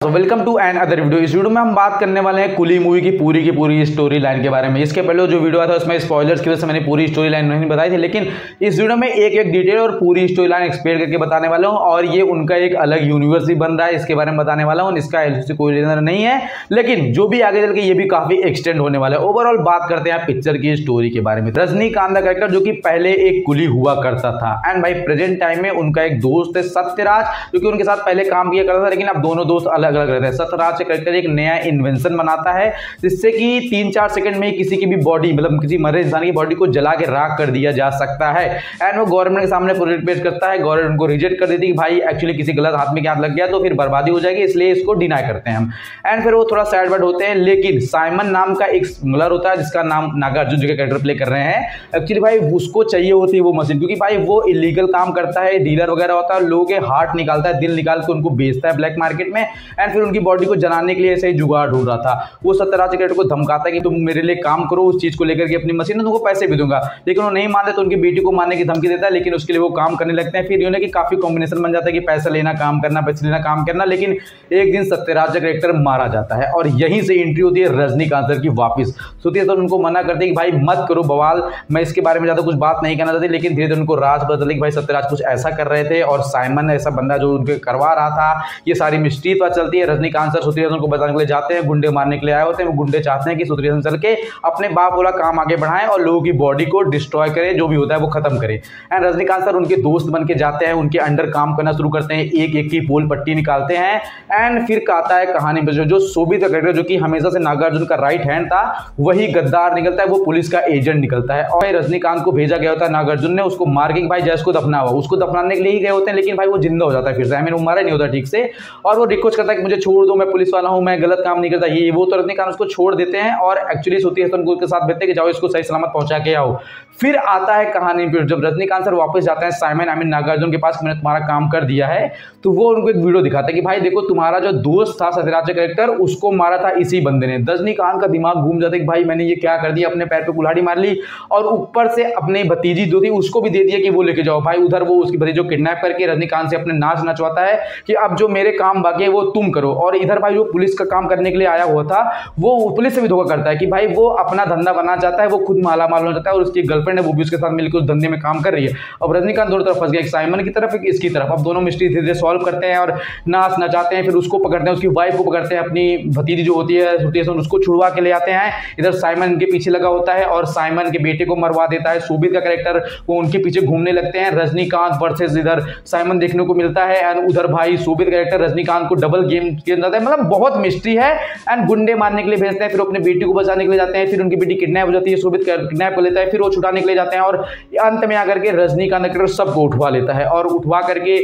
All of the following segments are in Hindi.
तो welcome to another video. इस वीडियो में हम बात करने वाले हैं कुली मूवी की पूरी स्टोरी लाइन के बारे में। इसके पहले जो वीडियो आया था उसमें स्पॉयलर्स की वजह से मैंने पूरी स्टोरी लाइन नहीं बताई थी, लेकिन इस वीडियो में एक डिटेल और पूरी स्टोरी लाइन एक्सप्लेन करके बताने वाला हूं। और ये उनका एक अलग यूनिवर्स भी बन रहा है, इसके बारे में बताने वाला हूं। इसका एलसी कोई लेना नहीं है, लेकिन जो भी आगे चल के ये भी काफी एक्सटेंड होने वाला है। ओवरऑल बात करते हैं पिक्चर की स्टोरी के बारे में। रजनीकांत का कैरेक्टर जो कि पहले एक कुली हुआ करता था एंड भाई प्रेजेंट टाइम में उनका एक दोस्त है सत्यराज, जो कि उनके साथ पहले काम किया करता था, लेकिन अब दोनों दोस्त अलग अलग रहते हैं। सत्यराज से कैरेक्टर एक नया इन्वेंशन बनाता है जिससे कि 3-4 सेकंड में किसी की भी बॉडी, मतलब किसी मरे इंसान की बॉडी को जला के राख कर दिया जा सकता है। एंड वो गवर्नमेंट के सामने प्रोजेक्ट पेश करता है। गवर्नमेंट उनको रिजेक्ट कर देती है कि भाई एक्चुअली किसी गलत हाथ में हाथ लग गया तो फिर बर्बादी हो जाएगी, इसलिए इसको डिनाई करते हैं हम। एंड फिर वो थोड़ा सैड बैड होते हैं, लेकिन साइमन नाम का एक स्मगलर होता है जिसका नाम नागार्जुन जी का कैरेक्टर प्ले कर रहे हैं। एक्चुअली भाई उसको चाहिए होती है वो मशीन, क्योंकि भाई वो इलीगल काम करता है, डीलर वगैरह होता है, लोगों के हार्ट निकालता है, दिल निकाल के उनको बेचता है ब्लैक मार्केट में। एंड फिर उनकी बॉडी को जलाने के लिए ऐसे ही जुगाड़ ढूंढ रहा था। वो सत्यराज के कैरेक्टर को धमकाता है कि तुम मेरे लिए काम करो उस चीज को लेकर के अपनी मशीन, तुमको पैसे भी दूंगा। लेकिन वो नहीं मानते तो उनकी बेटी को मारने की धमकी देता है, लेकिन उसके लिए वो काम करने लगते हैं। फिर यूं कि काफी कॉम्बिनेशन बन जाता है कि पैसा लेना काम करना, पैसे लेना काम करना। लेकिन एक दिन सत्यराज का कैरेक्टर मारा जाता है और यहीं से एंट्री होती है रजनीकांत सर की वापस। श्रुति हसन उनको मना करते हैं कि भाई मत करो बवाल, मैं इसके बारे में ज्यादा कुछ बात नहीं करना चाहती। लेकिन धीरे धीरे उनको राज पता चली कि भाई सत्यराज कुछ ऐसा कर रहे थे और साइमन ऐसा बंदा जो उनके करवा रहा था। ये सारी मिस्ट्री पता चलती है। रजनीकांत सर श्रुति हसन को बताने के लिए जाते हैं, गुंडे मारने के लिए आए होते हैं। वो गुंडे चाहते हैं कि श्रुति हसन चल के अपने बाप वाला काम आगे बढ़ाएं और लोगों की बॉडी को डिस्ट्रॉय करें, जो भी होता है वो खत्म करें। एंड रजनीकांत सर उनके दोस्त बन के जाते हैं, उनके अंडर काम करना शुरू करते हैं, एक एक की पोल पट्टी निकालते हैं। एंड फिर आता है कहानी में जो शोभित का कैरेक्टर जो कि हमेशा से नागार्जुन का राइट हैंड था, वही गद्दार निकलता है, वो पुलिस का एजेंट निकलता है। और रजनीकांत को भेजा गया होता है नागार्जुन ने उसको मार के भाई जैस को दफना हुआ, उसको दफनाने के लिए ही गए होते हैं। लेकिन भाई वो जिंदा हो जाता है फिर से, वो मारा नहीं होता ठीक से। और वो रिक्वेस्ट करता है कि मुझे छोड़ दो, मैं पुलिस वाला हूं, मैं गलत काम नहीं करता ये वो। तो रजनीकांत उसको छोड़ देते हैं और एक्चुअली श्रुति हसन को उसके साथ भेजते हैं कि जाओ इसको सही सलामत पहुंचा के आओ। फिर आता है कहानी पे जब रजनीकांत सर वापस जाते हैं साइमन नागार्जुन के पास, मैंने तुम्हारा काम कर दिया है। तो वो उनको एक वीडियो दिखाता है कि भाई देखो तुम्हारा जो दोस्त था सत्यराज कैरेक्टर, उसको मारा था इसी बंदे ने। रजनीकांत का दिमाग घूम जाता है कि भाई मैंने ये क्या कर दिया, अपने पैर पे कुल्हाड़ी मार ली और ऊपर से अपने भतीजी जो थी उसको भी दे दिया कि वो लेके जाओ। भाई उधर वो उसकी भतीजी को किडनैप करके रजनीकांत से अपने नाच नचवाता है कि अब जो मेरे काम बाकी है वो तुम करो। और इधर भाई जो पुलिस का काम करने के लिए आया हुआ था वो पुलिस से भी धोखा करता है कि भाई वो अपना धंधा बनाना चाहता है, वो खुद माला माल होना चाहता है और उसकी गर्लफ्रेंड है वो भी उसके साथ मिलकर उस धंधे में काम कर रही है। अब रजनीकांत दोनों तरफ फंस गया, एक साइमन की तरफ एक इसकी तरफ। अब दोनों मिस्ट्री धीरे धीरे सॉल्व करते हैं और नाच नचाते हैं। फिर उसको पकड़ते हैं, उसकी वाइफ को पकड़ते हैं, अपनी भतीजी जो होती है श्रुति हसन उसको छुड़वा के ले आते हैं। इधर साइमन के पीछे लगा होता है और साइमन के बेटे को मरवा देता है। शोभित का कैरेक्टर वो उनके पीछे घूमने लगते हैं। रजनीकांत वर्सेस इधर साइमन देखने को मिलता है एंड उधर भाई शोभित कैरेक्टर रजनीकांत को डबल गेम किया जाता है। मतलब बहुत मिस्ट्री है। एंड गुंडे मारने के लिए भेजते हैं, फिर अपने बेटी को बचाने के लिए जाते हैं। फिर उनकी बेटी किडनैप हो जाती है, शोभित किडनैप कर लेता है, फिर वो छुड़ाने के लिए जाते हैं और अंत में आकर के रजनीकांत कैरेक्टर सबको उठवा लेता है और उठवा करके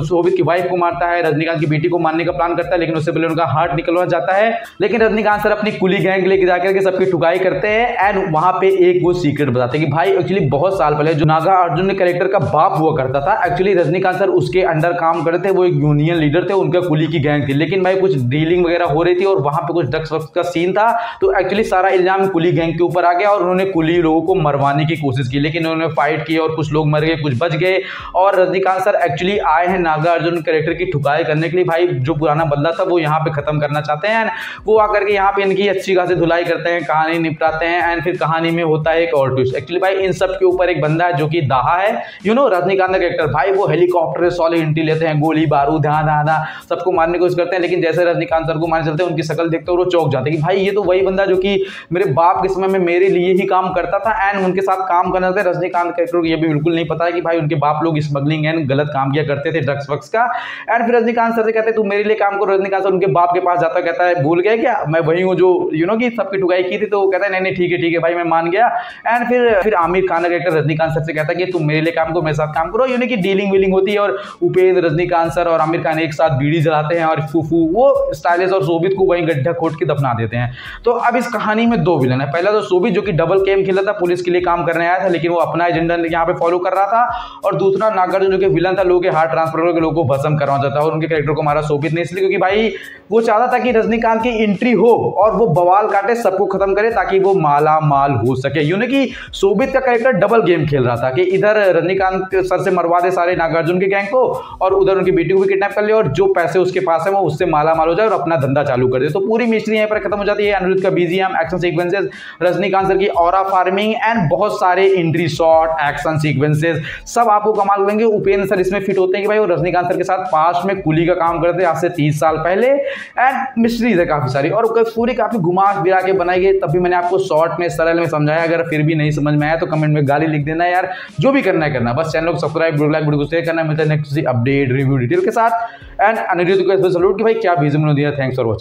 शोभित की वाइफ को मारता है, रजनीकांत की बेटी को मारने का प्लान करता है, लेकिन उससे पहले उनका हार्ट निकलवा जाता है। लेकिन रजनीकांत सर अपनी कुली गैंग लेके जाकर के सबकी ठुकाई करते हैं एंड वहां पे एक वो सीक्रेट बताते हैं कि भाई एक्चुअली बहुत साल पहले जो नागार्जुन ने कैरेक्टर का बाप हुआ करता था, एक्चुअली रजनीकांत सर उसके अंडर काम करते थे, वो एक यूनियन लीडर थे, उनका कुली की गैंग थी। लेकिन भाई कुछ डीलिंग वगैरह हो रही थी और वहां पे कुछ ड्रग्स वग्स का सीन था, तो एक्चुअली सारा इल्जाम कुली गैंग के ऊपर आ गया और उन्होंने कुली लोगों को मरवाने की कोशिश की। लेकिन उन्होंने फाइट की और कुछ लोग मर गए, कुछ बच गए। और रजनीकांत सर एक्चुअली आए हैं नागार्जुन कैरेक्टर की ठुकाई करने के लिए। भाई जो पुराना बदला था वो यहाँ पे खत्म करना चाहते हैं। वो आकर के यहाँ पे इनकी अच्छी खासी धुलाई करते हैं, कहानी निपटाते हैं एंड फिर कहानी में होता है एक और ट्विस्ट। एक्चुअली भाई इन सब के ऊपर एक बंदा है जो कि दाहा है, रजनीकांत का कैरेक्टर। भाई वो हेलीकॉप्टर से सॉलिड एंट्री लेते हैं, गोली बारूद धा सबको मारने की कोशिश करते हैं। लेकिन जैसे रजनीकांत सर को मारने चलते हैं उनकी शक्ल देखते हैं वो चौंक जाते हैं कि भाई ये तो वही बंदा जो कि मेरे बाप के समय में मेरे लिए ही काम करता था एंड उनके साथ काम करना था। रजनीकांत कैरेक्टर को ये भी बिल्कुल नहीं पता है कि भाई उनके बाप लोग स्मगलिंग एंड गलत काम किया करते थे ड्रग्स वग्स का। एंड फिर रजनीकांत सर से कहते हैं तू मेरे लिए काम करो। रजनीकांत सर उनके बाप के पास जाता है, कहता है भूल गए क्या मैं वही हूँ जो कि सबकी ठुकाई की थी। तो वो कहता है नहीं ठीक है भाई मैं मान गया। एंड फिर आमिर खान का कैरेक्टर रजनीकांत सर से कहता है कि तुम मेरे लिए काम करो, मेरे साथ काम करो। की डीलिंग वीलिंग होती है और उपेंद्र रजनीकांत सर और आमिर खान एक साथ बीड़ी जलाते हैं और फूफू वो स्टाइलिश और शोभित को वहीं गड्ढा खोद के दफना देते हैं। तो अब इस कहानी में दो विलन है। पहला तो शोभित जो कि डबल गेम खेला था, पुलिस के लिए काम करने आया था, लेकिन वो अपना एजेंडा यहाँ पे फॉलो कर रहा था। और दूसरा नागार्जुन जो कि विलन था, लोगों के हार्ट ट्रांसफर करके लोगों को भस्म करवाना चाहता है। और उनके कैरेक्टर को मारा शोभित ने इसलिए क्योंकि भाई वो चाहता था कि रजनीकांत की एंट्री हो और वो बवाल काटे, सबको खत्म करे ताकि वो माला माल हो सके। कि शोभित का कैरेक्टर डबल गेम खेल रहा था कि इधर रजनीकांत सर से मरवा दे सारे नागार्जुन के गैंग को और उधर उनकी बेटी को भी किडनैप कर ले और जो पैसे उसके पास पास है वो उससे माला माल हो जाए और अपना धंधा चालू कर दे। तो पूरी मिस्ट्री यहाँ पर खत्म हो जाती है। अनिरुद्ध का BGM, action sequences, Rajinikanth sir की ऑरा फार्मिंग एंड बहुत सारे एंट्री शॉट, एक्शन सीक्वेंसेस सब आपको कमाल करेंगे। उपेंद्र सर इसमें फिट होते हैं कि भाई वो रजनीकांत सर के साथ पास्ट में कुली का काम करते आज से 30 साल पहले। एंड मिस्ट्रीज है काफी सारी और पूरी काफी घुमा फिरा के बनाई गई। तभी मैंने आपको शॉर्ट में सरल में समझाया। अगर फिर भी नहीं समझ में आया तो कमेंट में गाली लिख देना यार, जो भी करना है करना। बस चैनल को सब्सक्राइब, लाइक, वीडियो को शेयर करना। मिलता है नेक्स्ट अपडेट रिव्यू डिटेल के साथ। एंड अनिरुद्ध को सलूट कि भाई क्या बीजीएम दिया। Thanks for watching.